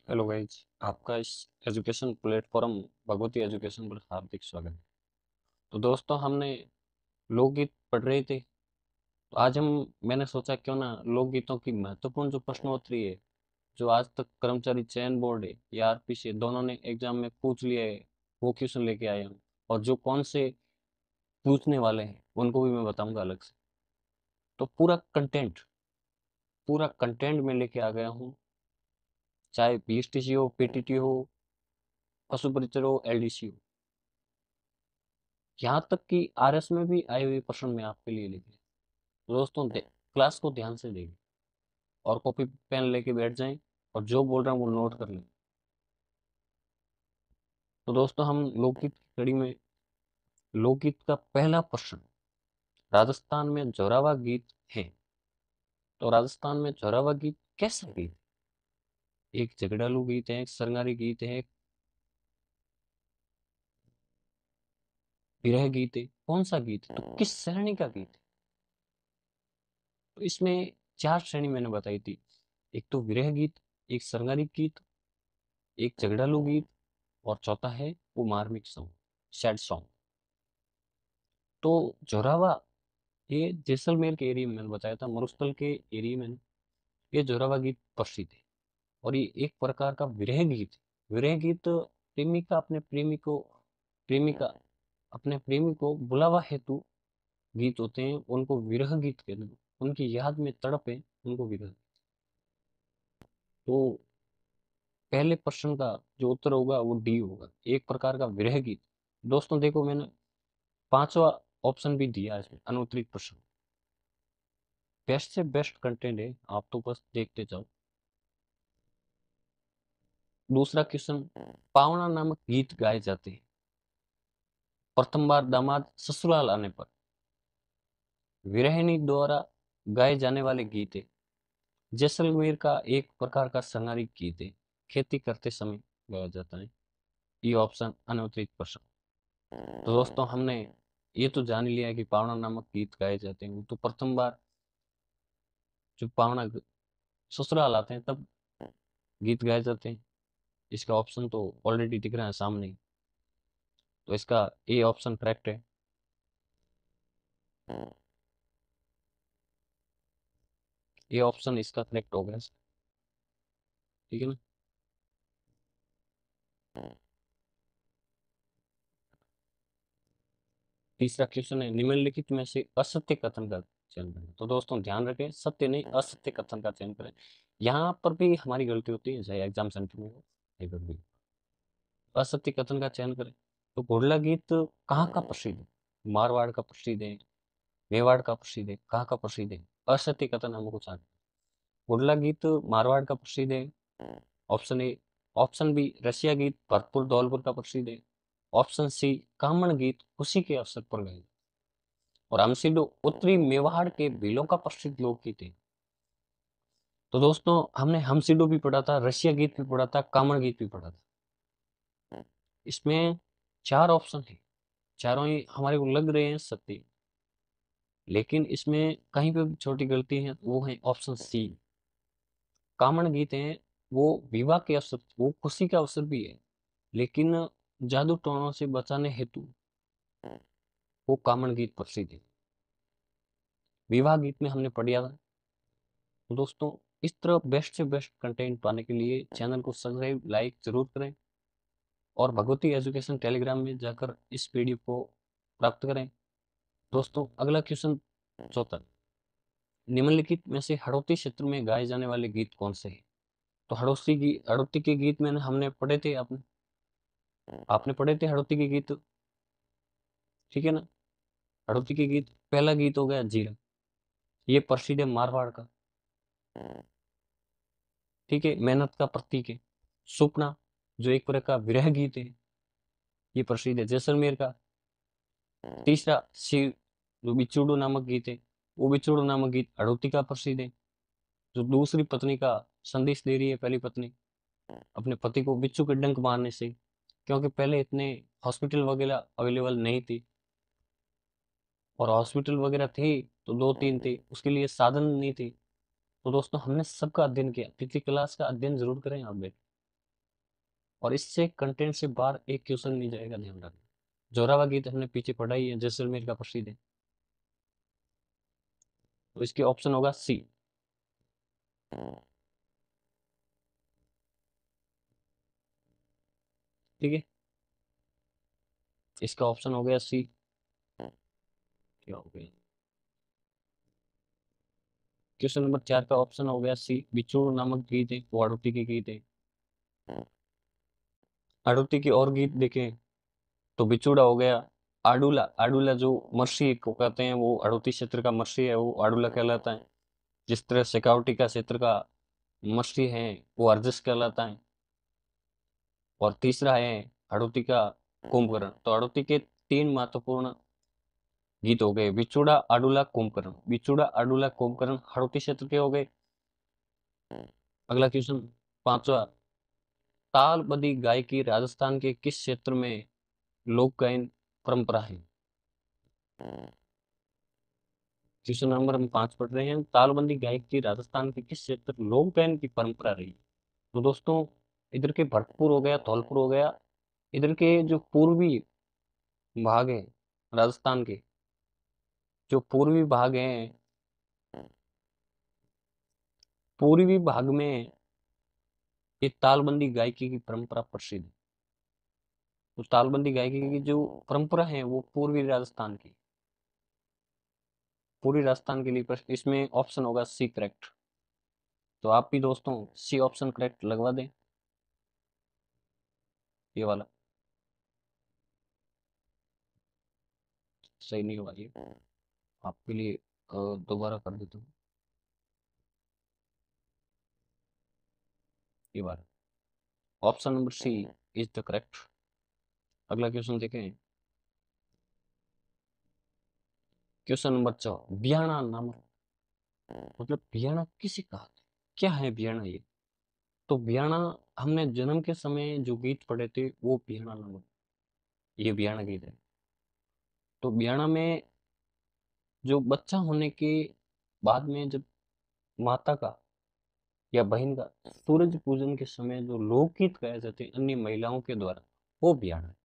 Hello guys, आपका इस education platform Bhagwati education पर हार्दिक स्वागत है। तो दोस्तों, हमने लोकगीत पढ़ रहे थे। तो आज मैंने सोचा क्यों ना लोकगीतों की महत्वपूर्ण जो प्रश्नोत्तरी है, जो आज तक कर्मचारी चयन बोर्ड है या आरपीसी दोनों ने एग्जाम में पूछ लिया है, वो क्वेश्चन लेके आया हूँ। और जो कौन से पूछने वाले हैं उनको भी मैं बताऊंगा अलग से। तो पूरा कंटेंट में लेके आ गया हूँ। चाहे पीएसटीसी हो, पीटीटी हो, पशु परिचर हो, एलडीसी हो, यहाँ तक कि आरएस में भी आए हुए प्रश्न में आपके लिए लिखे। तो दोस्तों, क्लास को ध्यान से देखें और कॉपी पेन लेके बैठ जाएं और जो बोल रहा हूँ वो नोट कर लें। तो दोस्तों, हम लोकगीत की कड़ी में लोकगीत का पहला प्रश्न, राजस्थान में जोरावा गीत है। तो राजस्थान में जोरावा गीत कैसा गीत? एक झगड़ालू गीत है, एक सरंगारी गीत है, एक विरह गीत है, कौन सा गीत है? तो किस श्रेणी का गीत है? तो इसमें चार श्रेणी मैंने बताई थी। एक तो विरह गीत, एक सरंगारी गीत, एक झगड़ालू गीत, और चौथा है वो मार्मिक सॉन्ग, सैड सॉन्ग। तो जोरावा, ये जैसलमेर के एरिया में मैंने बताया था, मरुस्थल के एरिया में ये जोरावा गीत प्रसिद्ध है। और ये एक प्रकार का विरह गीत है। विरह गीत प्रेमिका अपने प्रेमी को बुलावा हेतु गीत होते हैं, उनको विरह गीत कहते हैं। उनकी याद में तड़पे, उनको विरह। तो पहले प्रश्न का जो उत्तर होगा वो डी होगा, एक प्रकार का विरह गीत। दोस्तों देखो, मैंने पांचवा ऑप्शन भी दिया है इसमें, अनुत्तरित प्रश्न। बेस्ट से बेस्ट कंटेंट है, आप तो बस देखते जाओ। दूसरा क्वेश्चन, पावना नामक गीत गाए जाते हैं प्रथम बार दामाद ससुराल आने पर। विरहिणी द्वारा गाए जाने वाले गीत है। जैसलमेर का एक प्रकार का संहारिक गीत है, खेती करते समय गाया जाता है। ये ऑप्शन अनुत्तरित प्रश्न। तो दोस्तों, हमने ये तो जान ही लिया कि पावना नामक गीत गाए जाते हैं, वो तो प्रथम बार जब पावना ससुराल आते हैं तब गीत गाए जाते हैं। इसका ऑप्शन तो ऑलरेडी दिख रहा है सामने ही। तो इसका ए ऑप्शन करेक्ट है। ये ऑप्शन इसका करेक्ट हो गया। ठीक है ना। तीसरा क्वेश्चन है, निम्नलिखित में से असत्य कथन का चयन करें। तो दोस्तों ध्यान रखें, सत्य नहीं असत्य कथन का चयन करें। यहाँ पर भी हमारी गलती होती है, चाहे एग्जाम सेंटर में हो, इधर भी। असत्य कथन का चयन करें। तो घोड़ला गीत कहाँ का प्रसिद्ध है? मारवाड़ का प्रसिद्ध है, मेवाड़ का प्रसिद्ध है, कहाँ का प्रसिद्ध है? असत्य कथन हमको चाहिए। घोड़ला गीत मारवाड़ का प्रसिद्ध है, ऑप्शन ए। ऑप्शन बी, रसिया गीत भरतपुर धौलपुर का प्रसिद्ध है। ऑप्शन सी, कामण गीत खुशी के अवसर पर गाए। और हमसिडो उत्तरी मेवाड़ के भीलों का प्रसिद्ध लोकगीत है। तो दोस्तों, हमने हमसिडो भी पढ़ा था, रशिया गीत भी पढ़ा था, कामण गीत भी पढ़ा था। इसमें चार ऑप्शन है, चारों ही हमारे को लग रहे हैं सत्य। लेकिन इसमें कहीं पे भी छोटी गलती है, वो है ऑप्शन सी। कामण गीत हैं, वो विवाह के अवसर, वो खुशी का अवसर भी है, लेकिन जादू टोनों से बचाने हेतु वो कामण गीत प्रसिद्ध है। विवाह गीत में हमने पढ़िया था। तो दोस्तों, इस तरह बेस्ट से बेस्ट कंटेंट पाने के लिए चैनल को सब्सक्राइब लाइक जरूर करें, और भगवती एजुकेशन टेलीग्राम में जाकर इस पीडीएफ को प्राप्त करें। दोस्तों, अगला क्वेश्चन, चौथा, निम्नलिखित में से हड़ौती क्षेत्र में गाए जाने वाले गीत कौन से हैं? तो हड़ौती के गीत मैंने हमने पढ़े थे, आपने आपने पढ़े थे हड़ौती के गीत। ठीक है ना। हड़ौती के गीत, पहला गीत हो गया जीरा, ये प्रसिद्ध है मारवाड़ का। ठीक है, मेहनत का प्रतीक है। सुपना, जो एक प्रकार का विरह गीत है, ये प्रसिद्ध है जैसलमेर का। तीसरा, शिव, जो बिछुड़ो नामक गीत है, वो बिछुड़ो नामक गीत हड़ौती का प्रसिद्ध है। जो दूसरी पत्नी का संदेश दे रही है पहली पत्नी अपने पति को बिच्छू के डंक मारने से, क्योंकि पहले इतने हॉस्पिटल वगैरह अवेलेबल नहीं थी, और हॉस्पिटल वगैरह थे तो दो तीन थे, उसके लिए साधन नहीं थे। तो दोस्तों, हमने सबका अध्ययन किया, पिछली क्लास का अध्ययन जरूर करें आप बेटा। और इससे कंटेंट से बाहर एक क्वेश्चन नहीं जाएगा, ध्यान रखना। जोरावा गीत हमने पीछे पढ़ा ही है, जैसलमेर का प्रसिद्ध है, तो इसके ऑप्शन होगा सी। ठीक है, इसका ऑप्शन हो गया सी। क्या हो गया? क्वेश्चन नंबर 4 का ऑप्शन हो गया सी। बिछोड़ नामक गीत है, वो आड़ुति के गीत है। आड़ुति की और गीत देखें तो बिछुड़ा हो गया। आडुला, आडुला जो मर्सी को कहते हैं, वो आड़ुती क्षेत्र का मर्सी है, वो आडुला कहलाता है। जिस तरह शेखावटी का क्षेत्र का मर्सी है, वो अर्जस कहलाता है। और तीसरा है हड़ौती का कुंभकर्ण। तो हड़ौती के 3 महत्वपूर्ण गीत हो गए, बिछुड़ा, आडुला, कुंभकर्ण। बिछुड़ा, आडुला, कुंभकर्ण हड़ौती क्षेत्र के हो गए। अगला क्वेश्चन, 5वां, ताल बदी गायकी राजस्थान के किस क्षेत्र में लोक गायन परंपरा है? क्वेश्चन नंबर हम 5 पढ़ रहे हैं, तालबंदी गायकी राजस्थान के किस क्षेत्र में लोक गायन की परंपरा रही? तो दोस्तों, इधर के भरतपुर हो गया, धौलपुर हो गया, इधर के जो पूर्वी भाग है राजस्थान के, जो पूर्वी भाग हैं, पूर्वी भाग में ये तालबंदी गायकी की परंपरा प्रसिद्ध है। तो तालबंदी गायकी की जो परंपरा है वो पूर्वी राजस्थान की, पूर्वी राजस्थान के लिए इसमें ऑप्शन होगा सी करेक्ट। तो आप भी दोस्तों सी ऑप्शन करेक्ट लगवा दें, ये वाला सही नहीं होगा ये, आपके लिए दोबारा कर देता हूँ ये वाला। Option number C is the correct. अगला क्वेश्चन देखें, क्वेश्चन नंबर 4, बियाणा नामक, मतलब बियाणा किसे कहा? क्या है बियाणा ये? तो बियाणा, हमने जन्म के समय जो गीत पढ़े थे वो बियाणा नामक, ये बियाणा गीत है। तो बियाणा में जो बच्चा होने के बाद में जब माता का या बहन का सूरज पूजन के समय जो लोकगीत गाए जाते हैं अन्य महिलाओं के द्वारा, वो बियाणा है।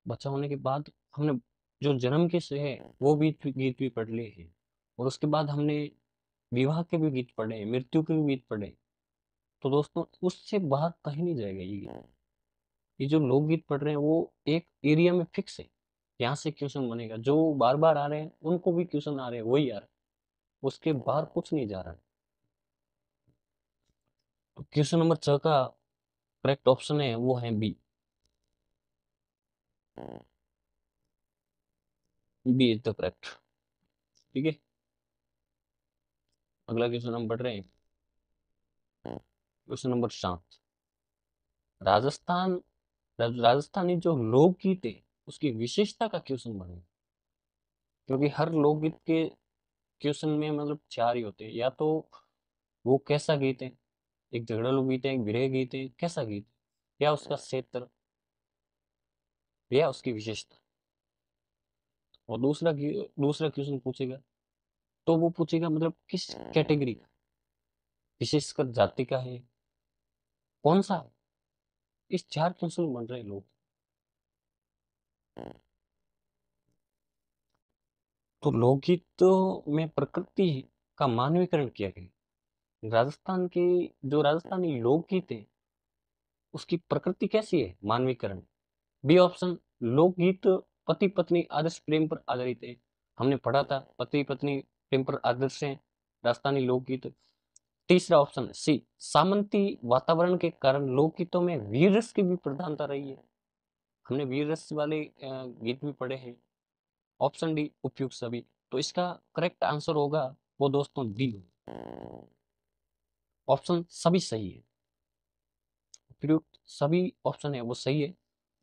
बच्चा होने के बाद हमने जो जन्म के से है वो भी गीत भी पढ़ लिए हैं, और उसके बाद हमने विवाह के भी गीत पढ़े, मृत्यु के भी गीत पढ़े। तो दोस्तों, उससे बाहर कहीं नहीं जाएगा ये गीत। ये जो लोकगीत पढ़ रहे हैं वो एक एरिया में फिक्स है, यहाँ से क्वेश्चन बनेगा, जो बार बार आ रहे हैं उनको भी क्वेश्चन आ रहे हैं, वही आ रहा है, उसके बाहर कुछ नहीं जा रहा है। तो क्वेश्चन नंबर 6 का करेक्ट ऑप्शन है वो है B. B is the correct. ठीक है, अगला क्वेश्चन हम बढ़ रहे हैं, क्वेश्चन नंबर 7, राजस्थान, राजस्थानी जो लोकगीत है उसकी विशेषता का क्वेश्चन बने, क्योंकि हर लोकगीत के क्वेश्चन में मतलब 4 ही होते हैं, या तो वो कैसा गीत है, एक झगड़ालू गीत है, एक विरह गीत है, कैसा गीत है, या उसका क्षेत्र, या उसकी विशेषता। और दूसरा क्वेश्चन पूछेगा तो वो पूछेगा मतलब किस कैटेगरी का, विशेषकर जाति का है, कौन सा है। इस 4 क्वेश्चन बन रहे हैं लोग। तो लोकगीत में प्रकृति का मानवीकरण किया गया। राजस्थान की जो राजस्थानी लोकगीत है उसकी प्रकृति कैसी है, मानवीकरण। बी ऑप्शन, लोकगीत पति पत्नी आदर्श प्रेम पर आधारित है। हमने पढ़ा था पति पत्नी प्रेम पर आदर्श है राजस्थानी लोकगीत। तीसरा ऑप्शन सी, सामंती वातावरण के कारण लोकगीतों में वीर रस की भी प्रधानता रही है। हमने वीर रस वाले गीत भी पढ़े हैं। ऑप्शन डी उपयुक्त सभी। तो इसका करेक्ट आंसर होगा वो दोस्तों डी, ऑप्शन सभी सही है। उपयुक्त सभी ऑप्शन है वो सही है।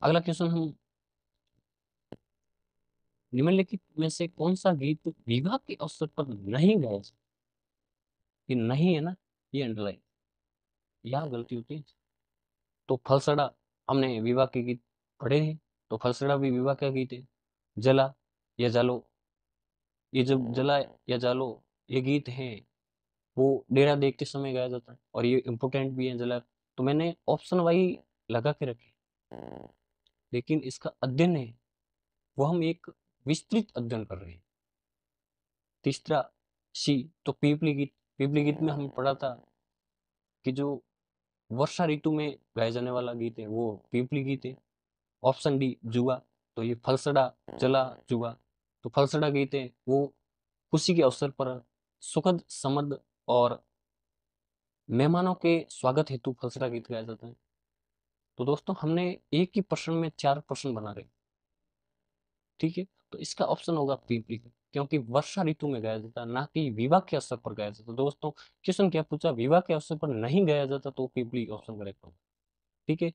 अगला क्वेश्चन हम, निम्नलिखित में से कौन सा गीत विवाह के अवसर पर नहीं गाया जाता? ये नहीं है ना, ये अंडरलाइन, यहाँ गलती होती है। तो फलसड़ा, हमने विवाह के गीत पढ़े हैं, तो फलसड़ा भी विवाह का गीत है। जला या जालो, ये जब जला या जालो ये गीत है वो डेरा देखते समय गाया जाता है, और ये इम्पोर्टेंट भी है जला। तो मैंने ऑप्शन वाई लगा के रखे, लेकिन इसका अध्ययन है वो हम एक विस्तृत अध्ययन कर रहे हैं। तीसरा सी, तो पीपली गीत। पीपली गीत में हमने पढ़ा था कि जो वर्षा ऋतु में गाया जाने वाला गीत है वो पीपली गीत है। ऑप्शन डी जुआ, तो ये फलसड़ा चला जुआ, तो फलसड़ा गीत है वो खुशी के अवसर पर सुखद समद और मेहमानों के स्वागत हेतु फलसड़ा गीत गाया जाता है। तो दोस्तों हमने एक ही प्रश्न में 4 प्रश्न बना रहे, ठीक है। तो इसका ऑप्शन होगा पीपली गीत, क्योंकि वर्षा ऋतु में गाया जाता है, ना कि विवाह के अवसर पर गाया जाता। दोस्तों क्वेश्चन क्या पूछा, विवाह के अवसर पर नहीं गाया जाता, तो पीपली ऑप्शन करेक्ट होगा, ठीक है।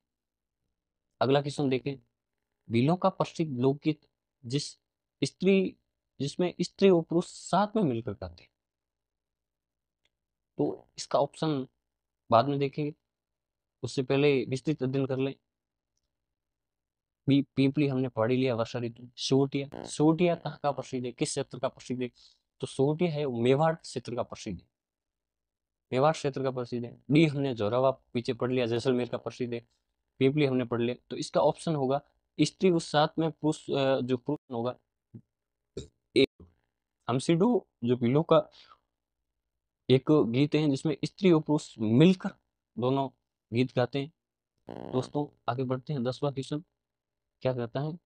अगला क्वेश्चन देखें, भीलों का प्रसिद्ध लोकगीत जिस स्त्री जिसमें स्त्री और पुरुष साथ में मिलकर गाते हैं, तो इसका ऑप्शन बाद में देखेंगे, उससे पहले विस्तृत अध्ययन कर लें। पीपली हमने पढ़ ही लिया, वर्षा ऋतु। सोटिया, सोटिया कहाँ का प्रसिद्ध है, किस क्षेत्र का प्रसिद्ध है, तो सोटिया है मेवाड़ क्षेत्र का प्रसिद्ध है, मेवाड़ क्षेत्र का प्रसिद्ध है। डी हमने जोरावा पीछे पढ़ लिया, जैसलमेर का प्रसिद्ध है। पीपली हमने पढ़ लिया, तो इसका ऑप्शन होगा स्त्री उस साथ में पुरुष, जो पुरुष होगा एक हमसिडो, जो पीलो का एक गीत है जिसमें स्त्री और पुरुष मिलकर दोनों गीत गाते हैं। दोस्तों आगे बढ़ते हैं, 10वां क्वेश्चन क्या कहता है,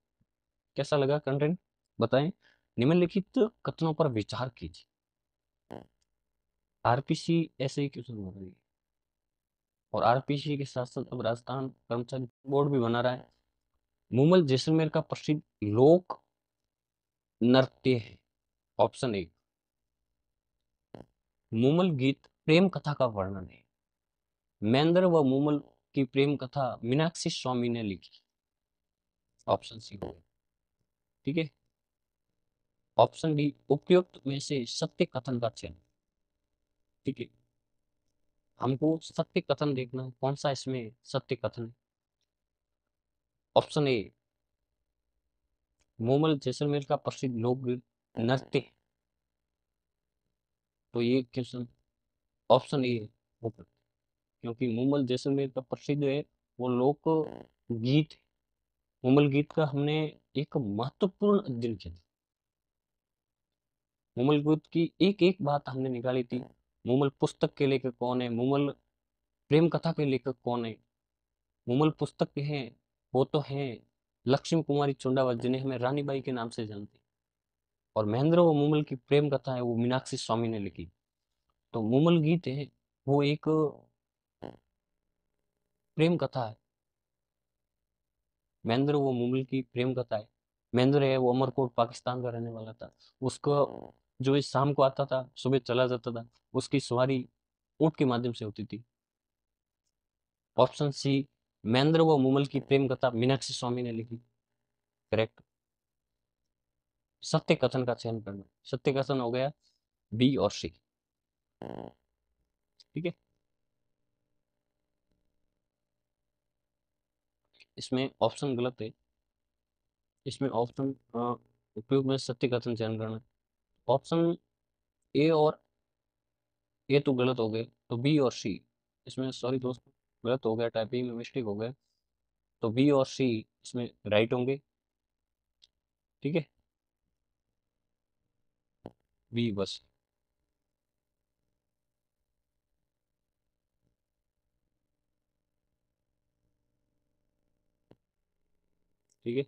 कैसा लगा कंटेंट बताएं। निम्नलिखित कथनों पर विचार कीजिए। आरपीसी ऐसे ही क्वेश्चन बन रही है, और आरपीसी के साथ साथ अब राजस्थान कर्मचारी बोर्ड भी बना रहा है। मुमल जैसलमेर का प्रसिद्ध लोक नृत्य है, ऑप्शन ए। मुमल गीत प्रेम कथा का वर्णन है। महेंद्र व मुमल की प्रेम कथा मीनाक्षी स्वामी ने लिखी, ऑप्शन सी हो गया, ठीक है। ऑप्शन डी, उपयुक्त में से सत्य कथन का चयन, ठीक है। हमको सत्य कथन देखना है, कौन सा इसमें सत्य कथन है। ऑप्शन ए, मुमल जैसलमेर का प्रसिद्ध लोक नृत्य है, तो ये क्वेश्चन ऑप्शन ए है, क्योंकि मुमल जैसलमेर का प्रसिद्ध है वो लोक गीत है। मुमल गीत का हमने एक महत्वपूर्ण अध्ययन किया था। मुमल गीत की एक एक बात हमने निकाली थी। मुमल पुस्तक के लेखक कौन है, मुमल प्रेम कथा के लेखक कौन है। मुमल पुस्तक के हैं वो तो हैं लक्ष्मी कुमारी चुंडावत, जिन्हें हमें रानी बाई के नाम से जानते हैं। और महेंद्र व मुमल की प्रेम कथा है वो मीनाक्षी स्वामी ने लिखी। तो मुमल गीत है वो एक प्रेम कथा है, महेंद्र वो मुमल की प्रेम कथा है। महेंद्र है वो अमरकोट पाकिस्तान का रहने वाला था। उसको जो इस शाम को आता था, सुबह चला जाता था, उसकी सवारी ऊंट के माध्यम से होती थी। ऑप्शन सी, महेंद्र व मुमल की प्रेम कथा मीनाक्षी स्वामी ने लिखी, करेक्ट। सत्य कथन का चयन करना, सत्य कथन हो गया बी और सी, ठीक है। इसमें ऑप्शन गलत है, इसमें ऑप्शन उपयोग में सत्य कथन चयन करना। ऑप्शन ए और ए तो गलत हो गए, तो बी और सी इसमें, सॉरी दोस्तों गलत हो गया, टाइपिंग में मिस्टेक हो गया। तो बी और सी इसमें राइट होंगे, ठीक है, बी बस, ठीक है,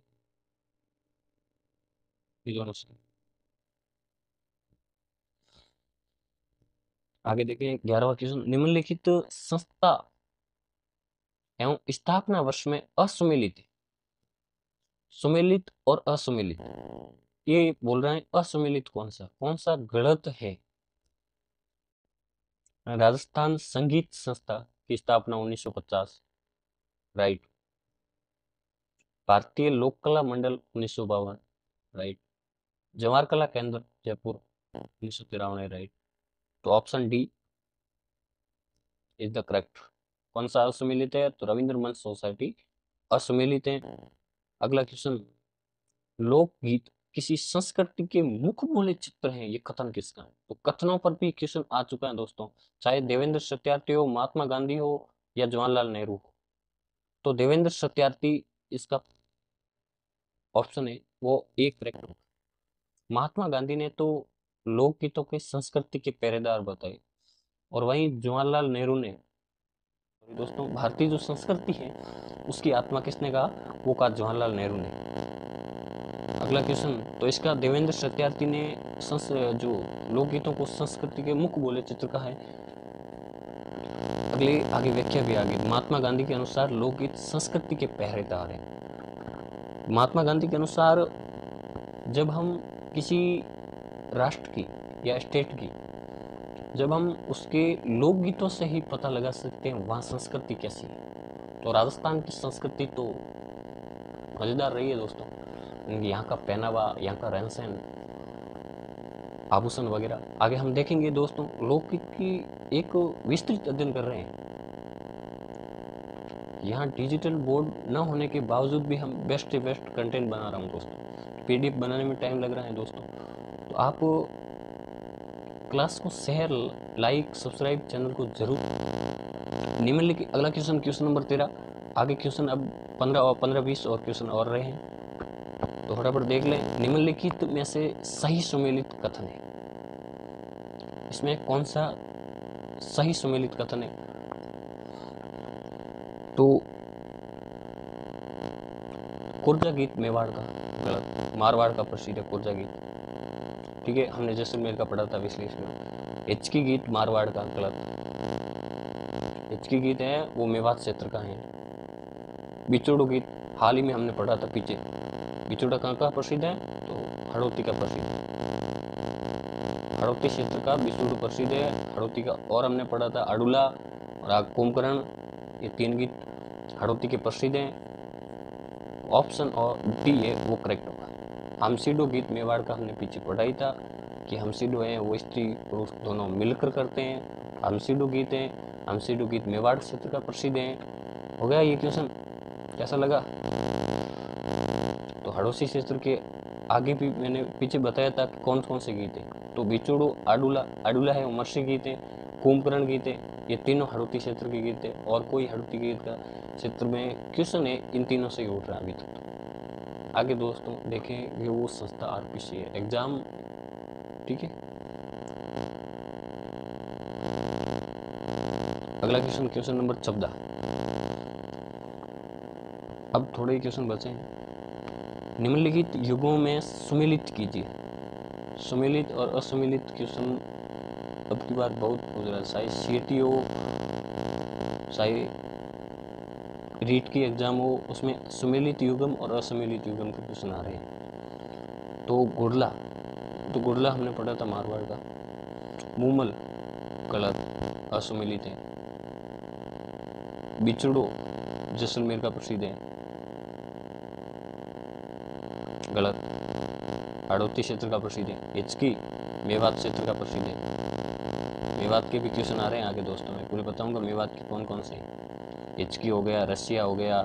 ये दोनों सही। आगे देखें 11वां क्वेश्चन, निम्नलिखित संस्था एवं स्थापना वर्ष में असुमेलित, सुमेलित और असुमेलित, ये बोल रहे हैं असुमेलित कौन सा गलत है। राजस्थान संगीत संस्था की स्थापना 1950, राइट। भारतीय लोक कला मंडल 1952, राइट। जवाहर कला केंद्र जयपुर 1953 है, राइट। तो option D is the correct. कौन सा असुमेलित है, तो रविंद्र मंच सोसाइटी असुमेलित है। अगला क्वेश्चन, लोकगीत किसी संस्कृति के मुख बोले चित्र हैं, ये कथन किसका है। तो कथनों पर भी क्वेश्चन आ चुका है दोस्तों, चाहे देवेंद्र सत्यार्थी हो, महात्मा गांधी हो, या जवाहरलाल नेहरू हो। तो देवेंद्र सत्यार्थी इसका ऑप्शन है वो एक करेक्ट होगा। महात्मा गांधी ने तो लोकगीतों के संस्कृति के पहरेदार बताए, और वहीं जवाहरलाल नेहरू ने, दोस्तों, भारतीय जो संस्कृति है उसकी आत्मा किसने कहा? वो कहा जवाहरलाल नेहरू ने। अगला क्वेश्चन, तो इसका देवेंद्र सत्यार्थी ने जो लोकगीतों को संस्कृति के मुख्य बोले चित्र का है। अगले आगे व्याख्या भी आगे, महात्मा गांधी के अनुसार लोकगीत संस्कृति के पहरेदार है। महात्मा गांधी के अनुसार जब हम किसी राष्ट्र की या स्टेट की, जब हम उसके लोकगीतों से ही पता लगा सकते हैं वहाँ संस्कृति कैसी है। तो राजस्थान की संस्कृति तो मजेदार रही है दोस्तों। यहाँ का पहनावा, यहाँ का रहन सहन, आभूषण वगैरह आगे हम देखेंगे दोस्तों। लोकगीत की एक विस्तृत अध्ययन कर रहे हैं। यहाँ डिजिटल बोर्ड न होने के बावजूद भी हम बेस्ट से बेस्ट कंटेंट बना रहा हूँ दोस्तों। पीडीएफ बनाने में टाइम लग रहा है दोस्तों, तो आप क्लास को शेयर, लाइक, सब्सक्राइब चैनल को जरूर। निम्नलिखित अगला क्वेश्चन, क्वेश्चन नंबर 13। आगे क्वेश्चन अब 15-20 और क्वेश्चन और रहे हैं, तो फटाफट देख लें। निम्नलिखित में से सही सुमेलित कथन है, इसमें कौन सा सही सुमेलित कथन है? तो कुर्जा गीत मेवाड़ का गलत, मारवाड़ का प्रसिद्ध है कुर्जा गीत। ठीक है, हमने जैसलमेर का पढ़ा था विश्लेषण में। हिचकी गीत मारवाड़ का गलत, हिचकी गीत है वो मेवात क्षेत्र का है। बिचौड़ो गीत हाल ही में हमने पढ़ा था पीछे, बिचौड़ा कहाँ का प्रसिद्ध है? तो हड़ौती का प्रसिद्ध है, हड़ौती क्षेत्र का बिचौड़ो प्रसिद्ध है, हड़ौती का। और हमने पढ़ा था अडुला और कुंभकर्ण, ये 3 गीत हड़ौती के प्रसिद्ध हैं। ऑप्शन और डी है वो करेक्ट होगा। हमसीडो गीत मेवाड़ का हमने पीछे पढ़ाई था कि हमसीडो है वो स्त्री पुरुष दोनों मिलकर करते हैं, हमसीडो गीत है। हमसीडो गीत मेवाड़ क्षेत्र का प्रसिद्ध है। हो गया ये क्वेश्चन, कैसा लगा? तो हड़ौती क्षेत्र के आगे भी मैंने पीछे बताया था कि कौन कौन से गीत है। तो बिचौड़ो, अडुला है वो मर्सी गीत है, कुंभकर्ण गीत है, ये तीनों हड़ौती क्षेत्र के गीत है। और कोई हड़ौती गीत का क्षेत्र में क्वेश्चन है इन तीनों से ही उठ रहा है अभी तक। आगे दोस्तों देखें, ये वो संस्था आरपीसी है एग्जाम। ठीक है, अगला क्वेश्चन, क्वेश्चन नंबर 14। अब थोड़े ही क्वेश्चन बचे हैं। निम्नलिखित युगों में सुमेलित कीजिए। सुमेलित और असुमेलित क्वेश्चन अब की बात बहुत पूछ रहा है, चाहे सीटीओ, चाहे रीट की एग्जाम हो, उसमें सुमेलित युगम और असुमेलित युगम के क्वेश्चन आ रहे हैं। तो गुड़ला हमने पढ़ा था मारवाड़ का। मूमल गलत, असुमेलित है। बिचड़ो जैसलमेर का प्रसिद्ध है, गलत। हड़ौती क्षेत्र का प्रसिद्ध है। हिचकी मेवात क्षेत्र का प्रसिद्ध है। मेवात के भी क्वेश्चन आ रहे हैं आगे दोस्तों, मैं पूरे बताऊंगा मेवात के कौन कौन से हैं। हिचकी हो गया, रसिया हो गया,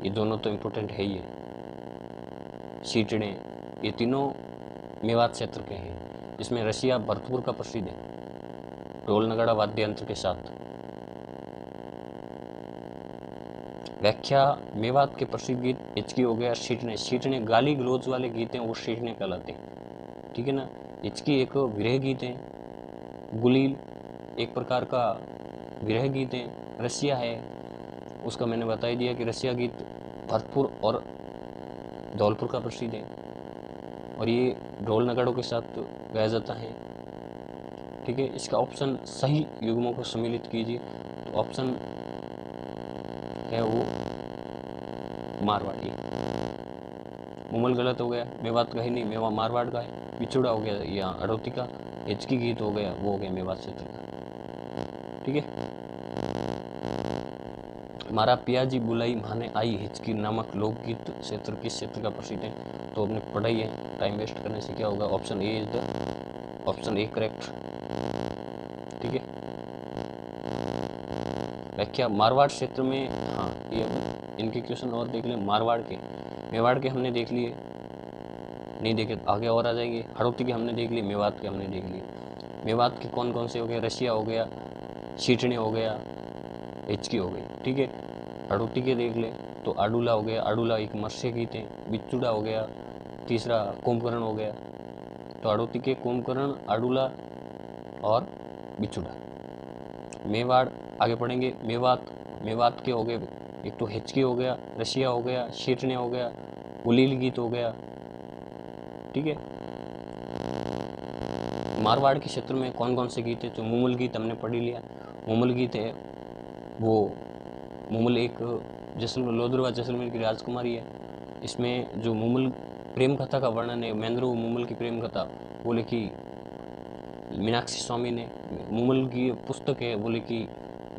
ये दोनों तो इम्पोर्टेंट है ही है। सीटड़े, ये तीनों मेवात क्षेत्र के हैं। इसमें रसिया भरतपुर का प्रसिद्ध है, ढोल नगाड़ा वाद्य यंत्र के साथ। व्याख्या, मेवात के प्रसिद्ध गीत हिचकी हो गया, सीटने गाली गलौज वाले गीत हैं वो सीटने कहलाते हैं। ठीक है ना। हिचकी एक विरह गीत है, गुलील एक प्रकार का विरह गीत है। रसिया है, उसका मैंने बता ही दिया कि रसिया गीत भरतपुर और धौलपुर का प्रसिद्ध है, और ये ढोल नगाड़ों के साथ गाया जाता है। ठीक है, इसका ऑप्शन सही युग्मों को सम्मिलित कीजिए। तो ऑप्शन है वो मारवाड़ी। मुमल गलत हो गया, मेवात का ही नहीं, मेवा मारवाड़ का है। बिछुड़ा हो गया या हड़ौती का। हिचकी गीत हो गया, वो हो गया मेवात क्षेत्र का। ठीक है। मारा पियाजी बुलाई माने आई हिचकी नामक लोकगीत क्षेत्र किस क्षेत्र का प्रसिद्ध है? तो हमने पढ़ाई है, टाइम वेस्ट करने से क्या होगा। Option A is the option A correct. ठीक है। व्याख्या, मारवाड़ क्षेत्र में, हाँ ये अब इनके क्वेश्चन और देख लें। मारवाड़ के, मेवाड़ के हमने देख लिए, नहीं देखे आगे और आ जाएंगे। हड़ौती के हमने देख लिए, मेवात के हमने देख लिए। मेवात के कौन कौन से हो गए? रसिया हो गया, सीटने हो गया, एच की हो गई, ठीक है। अड़ोती के देख ले तो आडूला हो गया, आडूला एक मत्स्य गीत है। बिचूड़ा हो गया, तीसरा कुंभकर्ण हो गया। तो अड़ोती के कुंभकर्ण, आडूला और बिचूड़ा। मेवाड़ आगे पढ़ेंगे, मेवात, मेवात के हो गए, एक तो हिचकी हो गया, रशिया हो गया, शीटने हो गया, उलील गीत हो गया, ठीक है। मारवाड़ के क्षेत्र में कौन कौन से गीत है, तो मुमुल गीत हमने पढ़ ही लिया। मुमुल गीत है वो, मुमुल एक जैसलमेर, लोधरवा जैसलमेर की राजकुमारी है। इसमें जो मुमुल प्रेम कथा का वर्णन है, महेंद्र मुमुल की प्रेम कथा वो लिखी मीनाक्षी स्वामी ने। मुमुल की पुस्तक है वो लिखी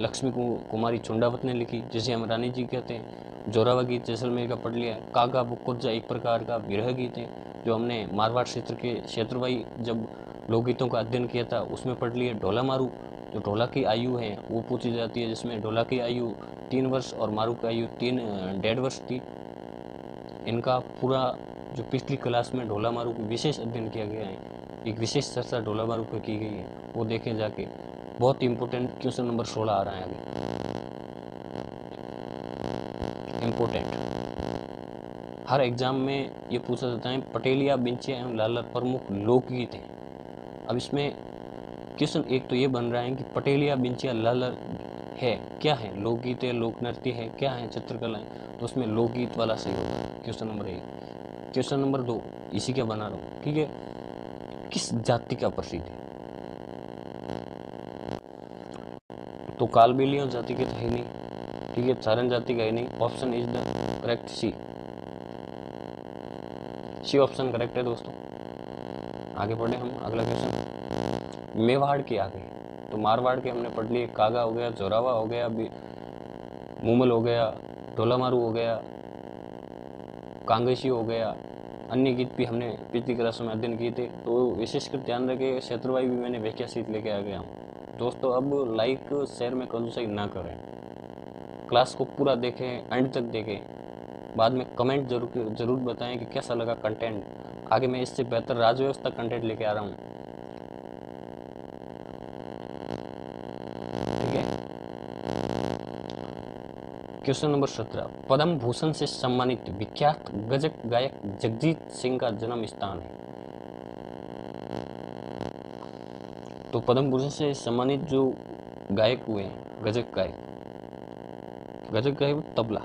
लक्ष्मी कुमारी चुंडावत ने लिखी, जिसे हम रानी जी कहते हैं। जोरावा गीत जैसलमेर का पढ़ लिया। कागा बुकुर्जा एक प्रकार का विरह गीत है, जो हमने मारवाड़ क्षेत्र के क्षेत्रवाई जब लोकगीतों का अध्ययन किया था उसमें पढ़ लिया। ढोला मारू, जो ढोला की आयु है वो पूछी जाती है, जिसमें ढोला की आयु 3 वर्ष और मारू की आयु 3.5 वर्ष थी। इनका पूरा जो पिछली क्लास में ढोला मारू का विशेष अध्ययन किया गया है, एक विशेष चर्चा ढोला मारू पर की गई है, वो देखें जाके। बहुत इंपॉर्टेंट क्वेश्चन नंबर 16 आ रहा है आगे, इम्पोर्टेंट। हर एग्जाम में ये पूछा जाता है पटेलिया, बिंचिया एवं लालर प्रमुख लोकगीत हैं। अब इसमें क्वेश्चन एक तो ये बन रहा है कि पटेलिया, बिंचिया, लालर है क्या है, लोकगीत है, लोक नृत्य है, क्या है, चित्रकला है। तो उसमें लोकगीत वाला सही होगा क्वेश्चन नंबर 1। क्वेश्चन नंबर 2 इसी का बना रहा हूँ, ठीक है। किस जाति का प्रसिद्ध है, तो कालबेलिया जाति के तो है नहीं, ठीक है। चारण जाति का है नहीं। Option is the correct C option correct है दोस्तों। आगे बढ़े हम, अगला क्वेश्चन मेवाड़ के आगे। तो मारवाड़ के हमने पढ़ लिए, कागा हो गया, जोरावा हो गया, मुमल हो गया, ढोला मारू हो गया, कांगेशी हो गया। अन्य गीत भी हमने पिछली क्लासों में अध्ययन किए थे, तो विशेषकर ध्यान रखें। क्षेत्रवाई भी मैंने व्याख्या शीट लेके आ गया हूँ दोस्तों। अब लाइक शेयर में कंजूसाई ना करें, क्लास को पूरा देखें, एंड तक देखें, बाद में कमेंट जरूर बताएं कि कैसा लगा कंटेंट। आगे मैं इससे बेहतर राजव्यवस्था कंटेंट लेके आ रहा हूँ, ठीक है। क्वेश्चन नंबर 17 पद्म भूषण से सम्मानित विख्यात गजक गायक जगजीत सिंह का जन्म स्थान है। तो पद्म भूषण से सम्मानित जो गायक हुए हैं, गजक गायक तबला,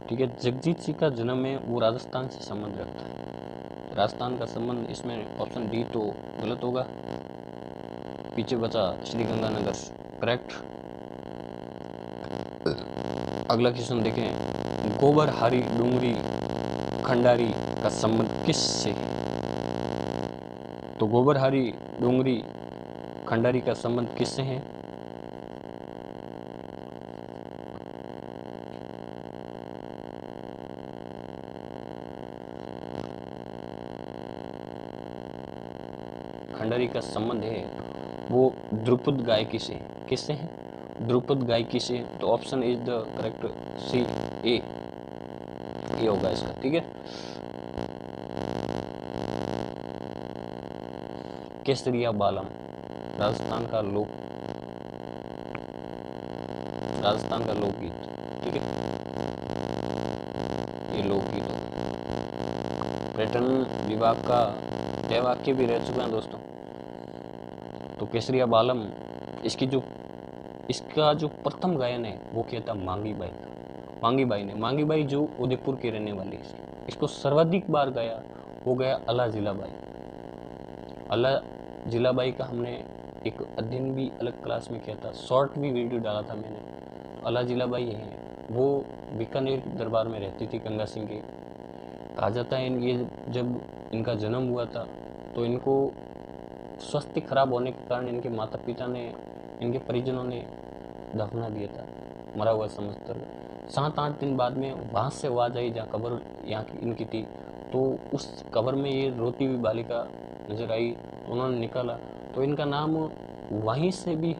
ठीक है। जगजीत सिंह का जन्म है वो राजस्थान से संबंध रखता है। राजस्थान का संबंध, इसमें ऑप्शन डी तो गलत होगा, पीछे बचा श्री गंगानगर, करेक्ट। अगला क्वेश्चन देखें, गोबर हरी डूंगरी खंडारी का संबंध किससे है। तो गोबर हरी डूंगरी खंडारी का संबंध किससे है। खंडारी का संबंध है वो ध्रुपद गायकी से। किससे है, ध्रुपद गायकी से। तो ऑप्शन इज द करेक्ट सी, ए होगा इसका, ठीक है। केसरिया बालम राजस्थान का लोकगीत, ठीक है। ये लोकगीत होगा। पर्यटन विभाग का तय वाक्य भी रह चुका है दोस्तों। तो केसरिया बालम, इसका जो प्रथम गायन है वो किया था मांगी बाई ने। मांगी बाई जो उदयपुर की रहने वाली है। इसको सर्वाधिक बार गाया वो गया अला जिलाबाई का हमने एक अध्ययन भी अलग क्लास में किया था, शॉर्ट भी वीडियो डाला था मैंने। अला जिलाबाई है वो बीकानेर दरबार में रहती थी गंगा सिंह के। कहा जाता है ये जब इनका जन्म हुआ था तो इनको स्वास्थ्य खराब होने के कारण इनके माता पिता ने, इनके परिजनों ने दफना दिया था, मरा हुआ समझकर। 7-8 दिन बाद में वहाँ से आवाज आई जहाँ कब्र यहाँ की इनकी थी, तो उस कब्र में ये रोती हुई बालिका नजर आई, तो उन्होंने निकाला, तो इनका नाम वहीं से भी